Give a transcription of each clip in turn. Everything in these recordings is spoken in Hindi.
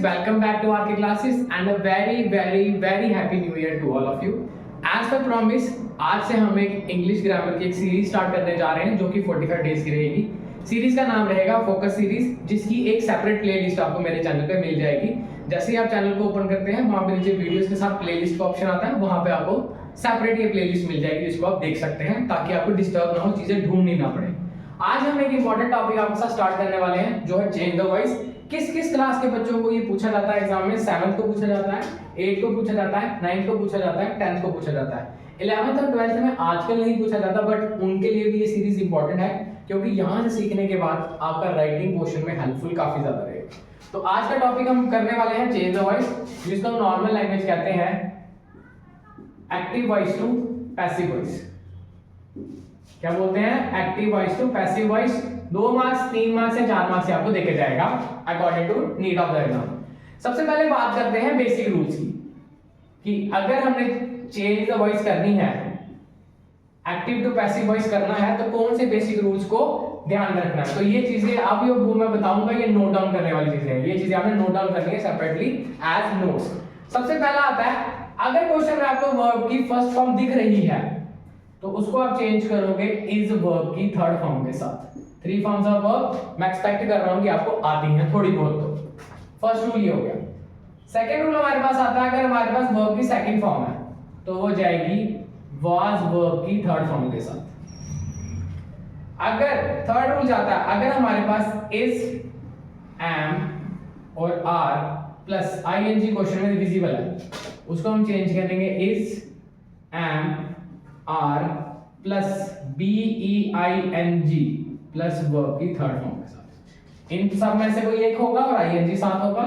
welcome back to RK classes and a very happy new year to all of you. As per promise, आज से हम एक इंग्लिश ग्रामर की एक सीरीज स्टार्ट करने जा रहे हैं जो कि 45 डेज की रहेगी। सीरीज का नाम रहेगा फोकस सीरीज, जिसकी एक सेपरेट प्लेलिस्ट आपको मेरे चैनल पे मिल जाएगी। जैसे ही आप चैनल को ओपन करते हैं, वहां पे नीचे वीडियोस के साथ प्लेलिस्ट का ऑप्शन आता है, वहां पे आपको सेपरेट ये प्लेलिस्ट मिल जाएगी, जिसको आप देख सकते हैं ताकि आपको डिस्टर्ब ना हो, चीजें ढूंढनी ना पड़े। आज हम एक इंपॉर्टेंट टॉपिक आपके साथ स्टार्ट करने वाले हैं, जो है चेंज द वॉइस। किस क्लास के बच्चों को ये पूछा जाता है एग्जाम में? 7th को पूछा जाता है, 8th को पूछा जाता है, 9th को पूछा जाता है, 10th को पूछा जाता है। 11th और 12th में आजकल नहीं पूछा जाता, बट उनके लिए भी ये सीरीज इंपॉर्टेंट है, क्योंकि यहाँ से सीखने के बाद आपका राइटिंग पोर्शन में हेल्पफुल काफी ज्यादा रहेगा। तो आज का टॉपिक हम करने वाले हैं चेंज द वॉइस, जिसको हम नॉर्मल लैंग्वेज कहते हैं active voice to passive voice. क्या बोलते हैं? Active voice to passive voice. 2 marks, 3 marks या 4 मार्क्स से आपको देके जाएगा according to need of the exam. सबसे पहले बात करते हैं बेसिक रूल्स की, कि अगर हमने चेंज द वॉइस करनी है, एक्टिव टू पैसिव वॉइस करना है, तो कौन से बेसिक रूल्स को ध्यान रखना है। तो ये चीजें आप वो मैं बताऊंगा, ये नोट डाउन करने वाली चीजें हैं। ये चीजें आपने नोट डाउन करनी है सेपरेटली एज नोट्स। सबसे पहला आता है, अगर क्वेश्चन में आपको वर्ब की फर्स्ट फॉर्म दिख रही है, तो उसको आप चेंज करोगे इज वर्ब की थर्ड फॉर्म के साथ। 3 फॉर्म्स ऑफ वर्ब मैं एक्सपेक्ट कर रहा हूं कि आपको आती हैं थोड़ी बहुत। तो फर्स्ट रूल ये हो गया। सेकंड रूल हमारे पास आता है, अगर हमारे पास वर्ब की सेकंड फॉर्म है, तो वो जाएगी वाज वर्ब की थर्ड फॉर्म के साथ। अगर थर्ड रूल जाता है, अगर हमारे पास इज, एम और आर प्लस आईएनजी क्वेश्चन में विजिबल है, उसको हम चेंज करेंगे is, am, are plus B E I N G plus verb की थर्ड फॉर्म के साथ। इन सब में से कोई एक होगा और आईएनजी साथ होगा,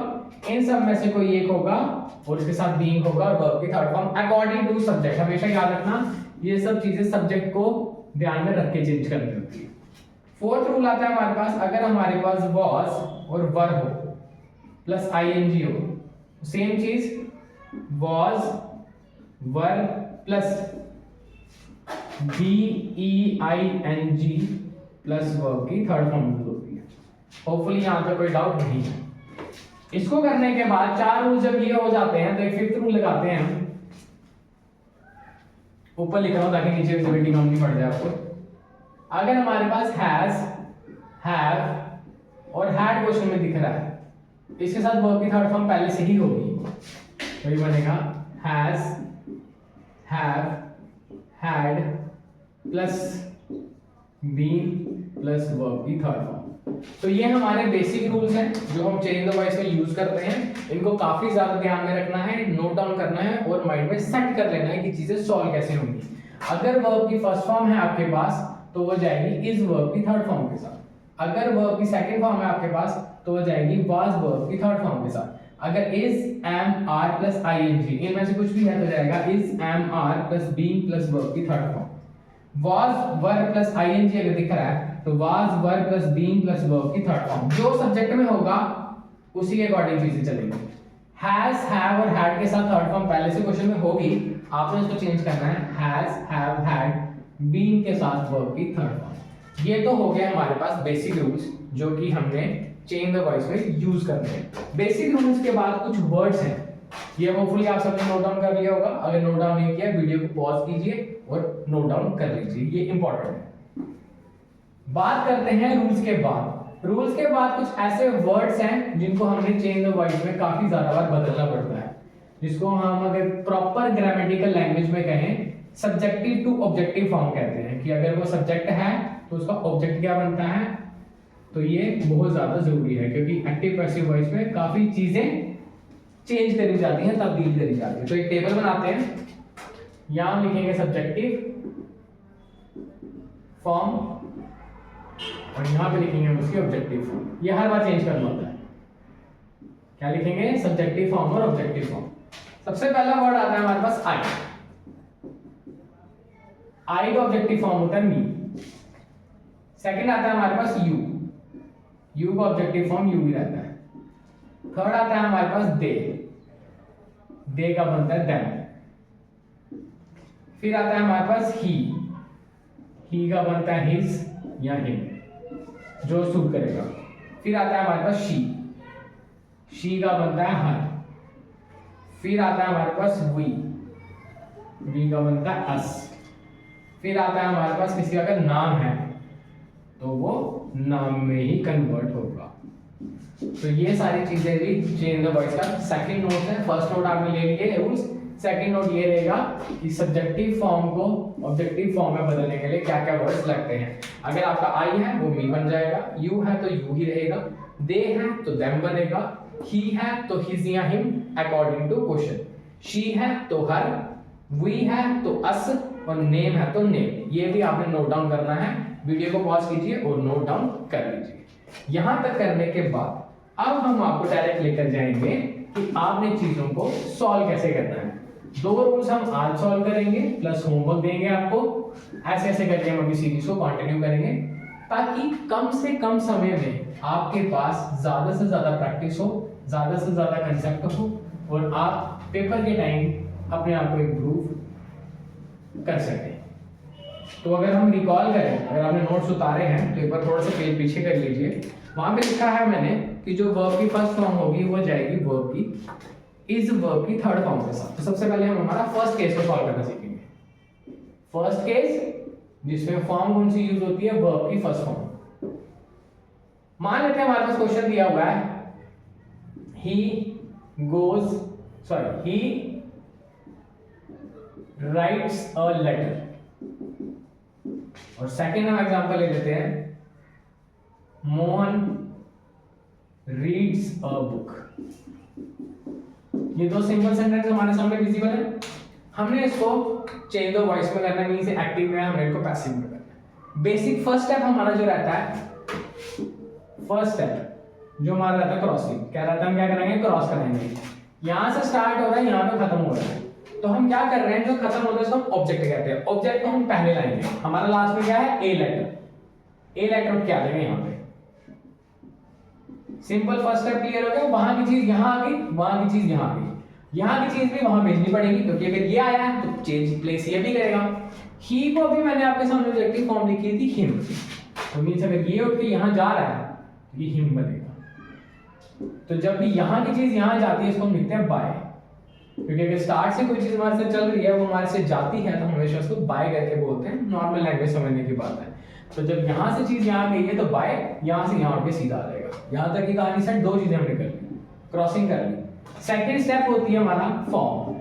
इन सब में से कोई एक होगा और इसके साथ बीइंग होगा और वर्ब की third form according to subject. हमेशा याद रखना, ये सब चीजें सब्जेक्ट को ध्यान में रख के चेंज करनी होती है। फोर्थ रूल आता है हमारे पास, अगर हमारे पास वाज और वर हो प्लस आईएनजी हो, सेम चीज was, were plus B E I N G plus verb की थर्ड फॉर्म यूज होती है। होपफुली यहां पे कोई डाउट नहीं है। इसको करने के बाद 4 रूल जब ये हो जाते हैं, तो एक फिफ्थ रूल लगाते हैं हम। ऊपर लिख रहा हूं ताकि नीचे विजिबिलिटी कम नहीं पड़ जाए आपको। अगर हमारे पास हैज, हैव और हैड क्वेश्चन में दिख रहा है, इसके साथ वर्ब की थर्ड फॉर्म पहले से ही होगी, तो ये बनेगा has, have, had plus been plus verb की थर्ड फॉर्म। तो ये हमारे बेसिक रूल्स हैं जो हम चेंज द वॉइस में यूज करते हैं। इनको काफी ज्यादा ध्यान में रखना है, नोट डाउन करना है और माइंड में सेट कर लेना है कि चीजें सॉल्व कैसे होंगी। अगर वर्ब की फर्स्ट फॉर्म है आपके पास, तो वो जाएगी इज वर्ब की थर्ड फॉर्म के साथ। अगर वर्ब की सेकंड फॉर्म है आपके पास, तो वो जाएगी वाज वर्ब की थर्ड फॉर्म के साथ। अगर is, am, are plus I N G, इनमें से कुछ भी है, तो जाएगा is, am, are plus being plus verb की third form. Was, were plus I N G अगर दिख रहा है, तो was, were plus being plus verb की थर्ड फॉर्म। जो सब्जेक्ट में होगा उसी के अकॉर्डिंग चीजें चलेंगी। हैज, हैव और हैड के साथ थर्ड फॉर्म पहले से क्वेश्चन में होगी, आपने इसको चेंज करना है हैज, हैव, हैड, बीइंग के साथ वर्ब की थर्ड फॉर्म। ये तो हो गया हमारे पास बेसिक रूल्स जो कि हमने चेंज द वॉइस में यूज करने हैं। बेसिक रूल्स के बाद कुछ वर्ड्स हैं, ये होपफुली आप सबने नोट डाउन कर लिया होगा। अगर नोट डाउन नहीं किया, वीडियो को पॉज कीजिए और नोट डाउन कर लीजिए, ये इंपॉर्टेंट है। बात करते हैं रूल्स के बाद। रूल्स के बाद कुछ ऐसे वर्ड्स हैं जिनको हमने चेंज द वॉइस में काफी ज्यादा बार बदलना पड़ता है, जिसको हम अगर प्रॉपर ग्रामेटिकल लैंग्वेज में कहें, सब्जेक्टिव टू ऑब्जेक्टिव फॉर्म कहते हैं। कि अगर वो सब्जेक्ट है तो उसका ऑब्जेक्ट क्या बनता है। तो ये बहुत ज्यादा जरूरी है, क्योंकि एक्टिव पैसिव वॉइस में काफी चीजें चेंज करी जाती हैं, तब्दील करी जाती है। तो एक टेबल बनाते हैं, यहां लिखेंगे सब्जेक्टिव फॉर्म और यहां पे लिखेंगे हम उसकी ऑब्जेक्टिव फॉर्म। ये हर बार चेंज करना होता है। क्या लिखेंगे? सब्जेक्टिव फॉर्म और ऑब्जेक्टिव फॉर्म। सबसे पहला वर्ड आता है हमारे पास आई। आई का ऑब्जेक्टिव फॉर्म होता है मी। सेकंड आता है हमारे पास यू। यू का ऑब्जेक्टिव फॉर्म यू ही रहता है। थर्ड आता है हमारे पास दे। दे का बनता है देम। फिर आता है हमारे पास ही। ही का बनता है हिज या हिम, जो सूट करेगा। फिर आता है हमारे पास शी। शी का बनता है हर, फिर आता है हमारे पास वी का बनता है अस, फिर आता है हमारे पास किसी का अगर नाम है तो वो नाम में ही कन्वर्ट होगा। तो ये सारी चीजें भी चेंज द वॉइस का सेकंड नोट है। फर्स्ट नोट आपने ले लिए रूल्स, सेकंड नोट ये रहेगा कि सब्जेक्टिव फॉर्म को ऑब्जेक्टिव फॉर्म में बदलने के लिए क्या क्या वर्ड्स लगते हैं। अगर आपका आई है वो मी बन जाएगा, यू है तो यू ही रहेगा, दे है तो देम बनेगा, ही है तो हिज या him according to question, she है तो हर, वी है तो अस और नेम है तो नेम। ये भी आपने नोट डाउन करना है। वीडियो को पॉज कीजिए और नोट डाउन कर लीजिए। यहां तक करने के बाद अब हम आपको डायरेक्ट लेकर जाएंगे कि आपने चीजों को सॉल्व कैसे करना है। 2 रूल्स हम आज सॉल्व करेंगे प्लस होमवर्क देंगे आपको। ऐसे ऐसे करके हम अभी सीरीज को कंटिन्यू करेंगे ताकि कम से कम समय में आपके पास ज्यादा से ज्यादा प्रैक्टिस हो, ज्यादा से ज्यादा कंसेप्ट हो और आप पेपर के टाइम अपने आप को इम्प्रूव कर सकें। तो अगर हम रिकॉल करें, अगर आपने नोट्स उतारे हैं तो एक बार थोड़ा सा पेज पीछे कर लीजिए। वहां पे लिखा है मैंने कि जो वर्ब की फर्स्ट फॉर्म होगी वो जाएगी वर्ब की इज वर्ब की थर्ड फॉर्म के साथ। तो सबसे पहले हम हमारा फर्स्ट केस को सॉल्व करना सीखेंगे। फर्स्ट केस जिसमें फॉर्म कौन सी यूज होती है, वर्ब की फर्स्ट फॉर्म। मान लेते हैं हमारे पास क्वेश्चन दिया हुआ है ही राइट्स अ लेटर, और सेकेंड हम एग्जांपल ले लेते हैं मोहन रीड्स अ बुक। ये 2 सिंपल सेंटेंस हमारे सामने विजिबल है। हमने इसको चेंज द वॉइस में करना, मीन से एक्टिव में, हमने इसको पैसिव में करना। बेसिक फर्स्ट स्टेप हमारा जो रहता है, फर्स्ट स्टेप जो हमारा रहता है क्रॉसिंग। क्या रहता है, हम क्या करेंगे, क्रॉस करेंगे। यहां से स्टार्ट हो रहा है, यहां पे खत्म हो रहा है, तो हम क्या कर रहे हैं, जो खत्म होता है उसको हम ऑब्जेक्ट कहते हैं। ऑब्जेक्ट को हम पहले लाएंगे। हमारा लास्ट में क्या है, ए लेटर। ए लेटर क्या देंगे यहाँ पे, सिंपल फर्स्ट स्टेप क्लियर हो गया। वहां की चीज यहां आ गई, वहां की चीज यहां आ गई, यहां की चीज भी वहां भेजनी पड़ेगी क्योंकि अगर ये आया है तो चेंज प्लेस ये भी करेगा। ही को अभी मैंने आपके सामने ऑब्जेक्टिव फॉर्म लिखी थी हिम, तो मींस अगर ये उठ के यहां जा रहा है तो ये हिम बनेगा। तो जब भी यहां की चीज यहां जाती है इसको हम लिखते हैं बाय, क्योंकि अगर स्टार्ट से कोई चीज हमारे से चल रही है वो हमारे से जाती है तो हमेशा उसको बाय करके बोलते हैं। नॉर्मल लैंग्वेज समझने की बात है। तो जब यहां से चीज यहां गई है तो बाय, यहां से यहां पे सीधा आ जाएगा। यहां तक की कहानी से 2 चीजें हमने कर ली, क्रॉसिंग कर ली। सेकंड स्टेप होती है हमारा फॉर्म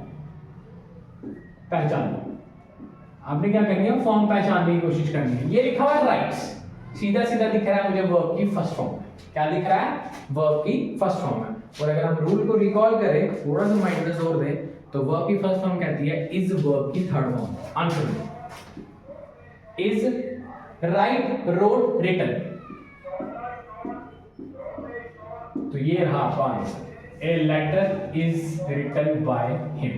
पहचानना। आपने क्या करनी है, फॉर्म पहचानने की कोशिश करनी है। ये लिखा हुआ है राइट्स, सीधा सीधा दिख रहा है मुझे वर्ब की फर्स्ट फॉर्म। क्या दिख रहा है, वर्ब की फर्स्ट फॉर्म है। और अगर हम रूल को रिकॉल करें, थोड़ा सा माइंड में जोर दें, तो वर्ब की फर्स्ट फॉर्म कहती है इज वर्ब की third form. Answer is write, wrote, written. तो ये रहा आपका answer, a letter is written by him.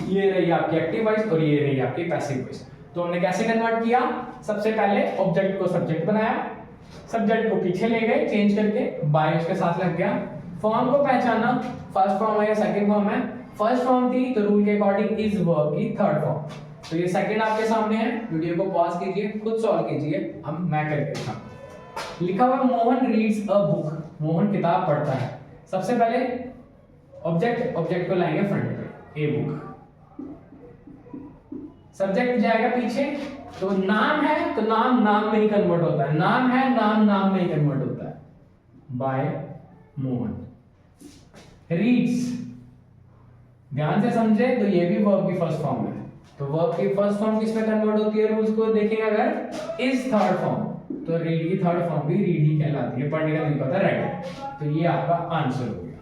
ये रही आपकी एक्टिव वॉइस और ये रही आपकी पैसिव वॉइस। तो हमने कैसे कन्वर्ट किया, सबसे पहले ऑब्जेक्ट को सब्जेक्ट बनाया, सब्जेक्ट को पीछे ले गए चेंज करके, बाय उसके साथ लग गया। फॉर्म को पहचाना, फर्स्ट फॉर्म है या सेकंड फॉर्म है। फर्स्ट फॉर्म थी तो रूल के अकॉर्डिंग इज वर्ब की थर्ड फॉर्म। तो ये सेकंड आपके सामने है। वीडियो को पॉज कीजिए, खुद सॉल्व कीजिए, अब मैं करके दिखाऊंगा। लिखा हुआ Mohan reads a book, Mohan किताब पढ़ता है। सबसे पहले ऑब्जेक्ट को लाएंगे फ्रंट पे, ए बुक। सब्जेक्ट जाएगा पीछे, तो नाम है तो नाम में ही कन्वर्ट होता है, नाम है नाम में ही कन्वर्ट होता है, बाय मोहन। रीड्स, ध्यान से समझे तो ये भी वर्ब की फर्स्ट फॉर्म है। तो वर्ब की फर्स्ट फॉर्म किसमें कन्वर्ट होती है, रूल्स को देखेंगे। अगर इज थर्ड फॉर्म तो रीड की थर्ड फॉर्म भी रीड ही कहलाती है, पढ़ने का तरीका होता है रेड। तो ये आपका आंसर हो गया,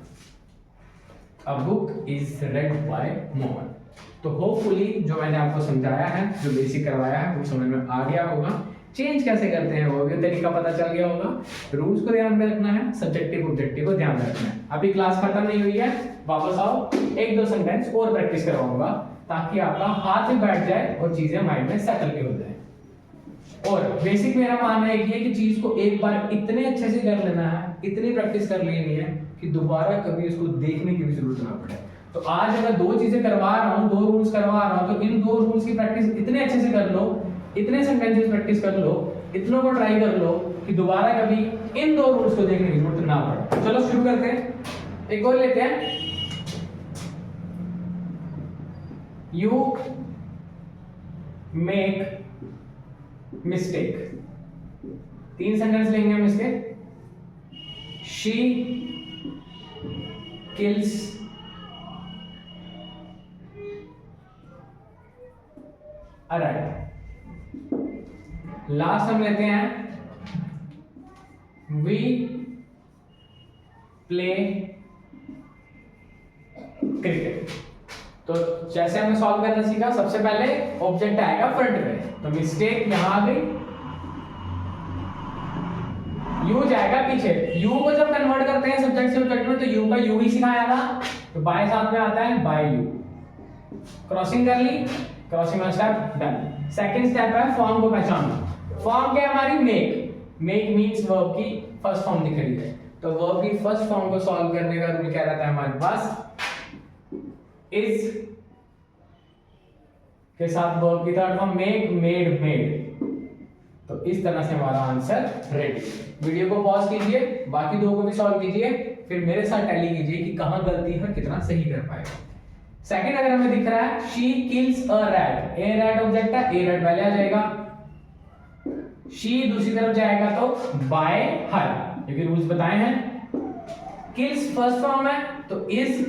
a book is read by Mohan. तो होपफुली जो मैंने आपको समझाया है, जो बेसिक करवाया है, वो समझ में आ गया होगा। चेंज कैसे करते हैं वो भी तरीका पता चल गया होगा। रूल्स को ध्यान में रखना है, सब्जेक्टिव ऑब्जेक्टिव को ध्यान में रखना है। अभी क्लास खत्म नहीं हुई है, वापस आओ, 1-2 सेंटेंस और प्रैक्टिस करवाऊंगा ताकि आपका हाथ में बैठ जाए और चीजें माइंड में सेटल के हो जाए। और बेसिक मेरा मानना है कि चीज को एक बार इतने अच्छे से कर लेना है, इतनी प्रैक्टिस कर लेनी है कि दोबारा कभी इसको देखने की भी जरूरत ना पड़े। तो आज अगर 2 चीजें करवा रहा हूँ, 2 रूल्स करवा रहा हूँ, तो इन 2 रूल्स की प्रैक्टिस इतने अच्छे से कर लो, इतने सेंटेंसेस प्रैक्टिस कर लो, इतनों को ट्राई कर लो कि दोबारा कभी इन 2 रूल्स को देखने की जरूरत ना पड़े। चलो शुरू करते हैं। एक और लेते हैं, यू मेक मिस्टेक। 3 सेंटेंस लेंगे हम इसके। She kills a rat. Last हम लेते हैं, वी प्ले क्रिकेट। तो जैसे हमने सॉल्व करना सीखा, सबसे पहले ऑब्जेक्ट आएगा फ्रंट में, तो मिस्टेक यहां आ गई, यू जाएगा पीछे। यू को जब कन्वर्ट करते हैं सब्जेक्ट से ऑब्जेक्ट में, तो यू का यू ही सिखाया था, तो बाय साथ में आता है बाय यू। क्रॉसिंग कर ली, क्रॉसिंग वाला स्टेप डन। सेकंड स्टेप है फॉर्म को पहचानना। फॉर्म क्या है हमारी? मेक। मेक मींस वर्ब की फर्स्ट फॉर्म दिख रही है, तो वर्ब की फर्स्ट फॉर्म को सॉल्व करने का रूल क्या रहता है हमारे पास? इज के साथ वर्ब की third form make, made, made. तो इस तरह से हमारा आंसर रेडी। वीडियो को पॉज कीजिए, बाकी दो को भी सॉल्व कीजिए, फिर मेरे साथ टैली कीजिए कि कहां गलती है, कितना सही कर पाएगा। सेकंड अगर हमें दिख रहा है, she kills a rat. A rat object है, ए रैट पहले आ जाएगा, शी दूसरी तरफ जाएगा तो बाय हर, क्योंकि रूल्स बताए हैं। किल्स फर्स्ट फॉर्म है, तो is,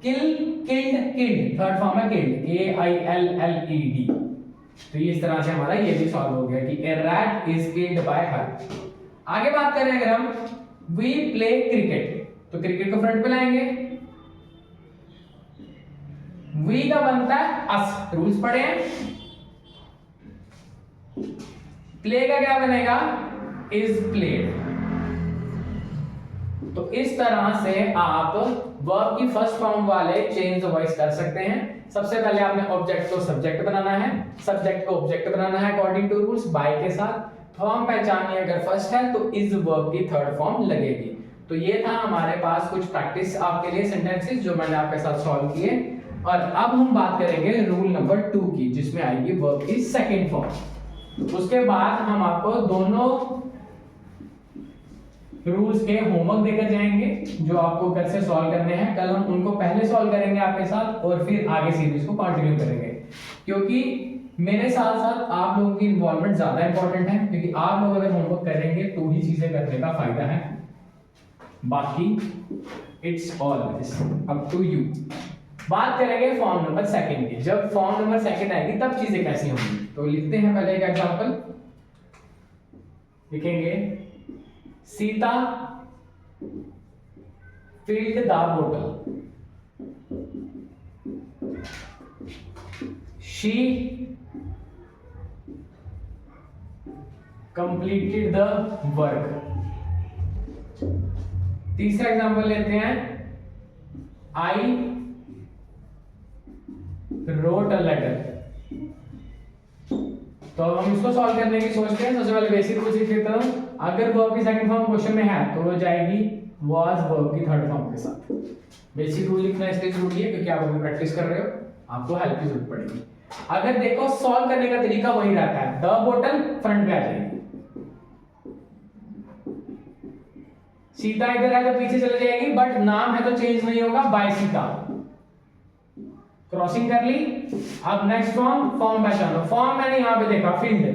kill, killed, killed third form है, killed, A I L L E D. तो इस तरह से हमारा ये भी सॉल्व हो गया कि a rat is killed by her. आगे बात करें अगर हम, वी प्ले क्रिकेट, तो क्रिकेट को फ्रंट पे लाएंगे, वी का बनता है अस, रूल्स पढ़े हैं। प्ले का क्या बनेगा? Is played. तो इस तरह से आप वर्ब की फर्स्ट फॉर्म वाले चेंज वॉइस कर सकते हैं। सबसे पहले आपने ऑब्जेक्ट को सब्जेक्ट बनाना है, सब्जेक्ट को ऑब्जेक्ट बनाना है अकॉर्डिंग टू रूल्स, बाय के साथ। फॉर्म पहचानिए, अगर फर्स्ट है तो इज वर्ब की थर्ड फॉर्म लगेगी। तो ये था हमारे पास कुछ प्रैक्टिस आपके लिए सेंटेंसेस जो मैंने आपके साथ सॉल्व किए। और अब हम बात करेंगे रूल नंबर 2 की, जिसमें आएगी वर्ब की सेकंड फॉर्म। उसके बाद हम आपको दोनों रूल्स के होमवर्क देकर जाएंगे जो आपको घर से सॉल्व करने हैं। कल हम उनको पहले सॉल्व करेंगे आपके साथ और फिर आगे सीरीज को कंटिन्यू करेंगे, क्योंकि मेरे साथ साथ आप लोगों की इन्वॉल्वमेंट ज्यादा इंपॉर्टेंट है, क्योंकि आप लोग अगर होमवर्क करेंगे तो ही चीजें करने का फायदा है। बाकी it's always up to you. बात करेंगे फॉर्म नंबर सेकंड की। जब फॉर्म नंबर सेकंड आएगी तब चीजें कैसी होंगी, तो लिखते हैं पहले एक एग्जांपल। लिखेंगे, Sita filled the bottle, she completed the work। तीसरा एग्जांपल लेते हैं, I wrote a letter। तो हम इसको सॉल्व करने की सोचते हैं। सबसे पहले बेसिक रूल सीख लेता हूं। अगर वर्ब की सेकंड फॉर्म क्वेश्चन में है तो वो जाएगी वाज वर्ब की थर्ड फॉर्म के साथ। बेसिक रूल लिखना इसलिए जरूरी है क्योंकि आप अभी प्रैक्टिस कर रहे हो, आपको हेल्प की जरूरत पड़ेगी। अगर देखो सॉल्व करने का तरीका वही रहता है, द बोतल फ्रंट पे आ जाएगी, सीता इधर है तो पीछे चले जाएगी, बट नाम है तो चेंज नहीं होगा, बाय सीता। क्रॉसिंग कर ली। अब नेक्स्ट फॉर्म, फॉर्म पहचानो। फॉर्म मैंने यहां पे देखा फील्ड,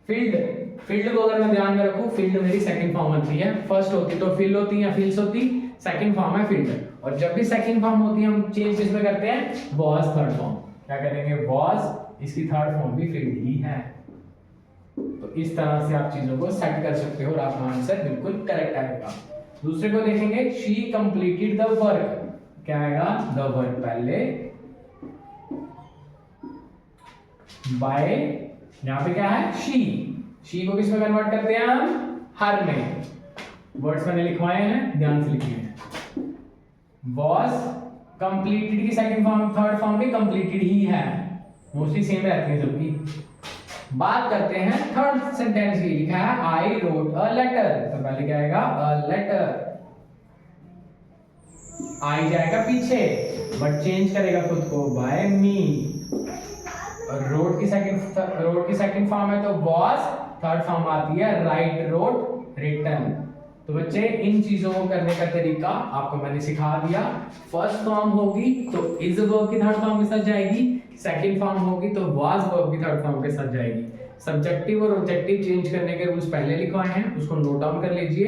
फील्ड, फील्ड को अगर मैं ध्यान में रखूं, फील्ड मेरी सेकंड फॉर्म बनती है। फर्स्ट होती तो फील्ड होती है, फील्ड्स होती, सेकंड फॉर्म है फील्ड। और जब भी सेकंड फॉर्म होती है हम चेंज किसमें करते हैं? Was third form. क्या करेंगे? वाज, इसकी थर्ड फॉर्म भी फील्ड ही है। तो इस तरह से आप चीजों को सेट कर सकते हो और आपका आंसर बिल्कुल करेक्ट आएगा। दूसरे को देखेंगे, शी कंप्लीटेड द वर्क। क्या आएगा? द वर्क पहले, बाय, यहां पे क्या है? शी को किसमें कन्वर्ट करते हैं हम? हर में। वर्ड्स मैंने लिखवाए हैं, ध्यान से लिखिए। वॉज कंप्लीटेड की सेकंड फॉर्म, थर्ड फॉर्म भी कंप्लीटेड ही है, मोस्टली सेम रहती है सबकी। बात करते हैं थर्ड सेंटेंस की। लिखा है आई रोट अ लेटर, तो पहले क्या आएगा? A letter. आई जाएगा पीछे, बट चेंज करेगा खुद को, बाय मी। रोट की सेकंड फॉर्म है तो वॉज, थर्ड फॉर्म आती है राइट, रोट, रिटन। तो बच्चे इन चीजों को करने का तरीका आपको मैंने सिखा दिया। फर्स्ट फॉर्म होगी तो इज वर्ब की थर्ड फॉर्म के साथ जाएगी, सेकंड फॉर्म होगी तो वाज वर्ब की थर्ड फॉर्म के साथ जाएगी। सब्जेक्टिव और ऑब्जेक्टिव चेंज करने के रूल्स पहले लिखवाए हैं, उसको नोट डाउन कर लीजिए।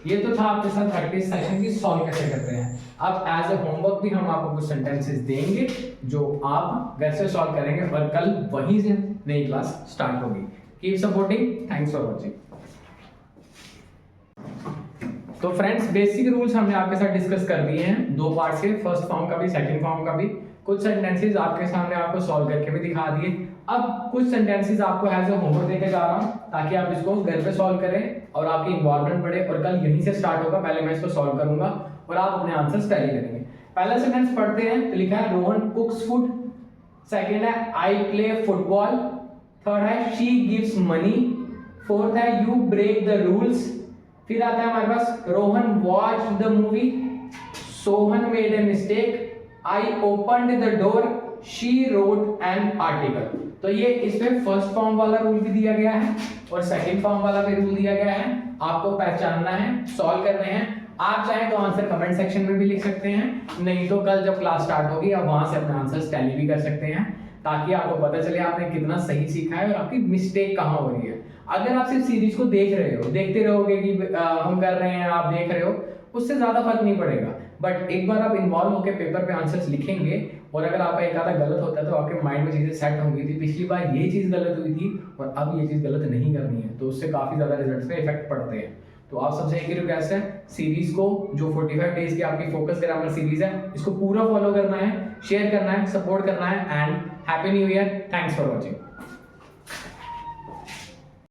ये तो था आपके साथ प्रैक्टिस सेशन की सॉल्व कैसे करते हैं। अब एज ए होमवर्क भी हम आपको कुछ सेंटेंसेस देंगे जो आप घर से सॉल्व करेंगे और कल वहीं से नई क्लास स्टार्ट होगी। Keep supporting, thanks for watching. तो फ्रेंड्स बेसिक रूल्स हमने आपके साथ डिस्कस कर दिए हैं दो पार्ट से, फर्स्ट फॉर्म का भी सेकंड फॉर्म का भी। कुछ सेंटेंसेस आपके सामने आपको सॉल्व करके भी दिखा दिए। अब कुछ सेंटेंसेस आपको एज ए होमवर्क देके जा रहा हूं ताकि आप इसको घर पे सॉल्व करें और आपकी इन्वॉल्वमेंट बढ़े। और कल यहीं से स्टार्ट होगा, पहले मैं इसको सॉल्व करूंगा और आप अपने आंसर्स टैली करेंगे। पहला सेंटेंस पढ़ते हैं। तो लिखा है रोहन कुक्स फूड, सेकंड है आई प्ले फुटबॉल, थर्ड है शी गिव्स मनी, फोर्थ है यू ब्रेक द रूल्स, फिर आता है हमारे पास Rohan watched the movie, Sohan made a mistake, I opened the door, she wrote an article. तो ये इसमें फर्स्ट फॉर्म वाला रूल भी दिया गया है और सेकंड फॉर्म वाला भी रूल दिया गया है। आपको पहचानना है, सॉल्व करने हैं। आप चाहें तो आंसर कमेंट सेक्शन में भी लिख सकते हैं, नहीं तो कल जब क्लास स्टार्ट होगी आप वहां से अपने आंसर्स टैली भी कर सकते हैं ताकि आपको पता चले आपने कितना सही सीखा है और आपकी मिस्टेक कहाँ हो रही है। अगर आप सिर्फ सीरीज को देख रहे हो, देखते रहोगे कि हम कर रहे हैं, आप देख रहे हो, उससे ज्यादा फर्क नहीं पड़ेगा। बट एक बार आप इन्वॉल्व होकर पेपर पे आंसर्स लिखेंगे और अगर आपका एक आधा गलत होता है तो आपके माइंड में चीजें सेट होंगी थी, पिछली बार ये चीज गलत हुई थी और अब ये चीज गलत नहीं करनी है, तो उससे काफी ज्यादा रिजल्ट पे इफेक्ट पड़ते हैं। तो आप सबसे एक ही रिक्वेस्ट है, सीरीज को जो 45 डेज की आपकी फोकस ग्रामर सीरीज है इसको पूरा फॉलो करना है, शेयर करना है, सपोर्ट करना है and happy new year. Thanks for watching.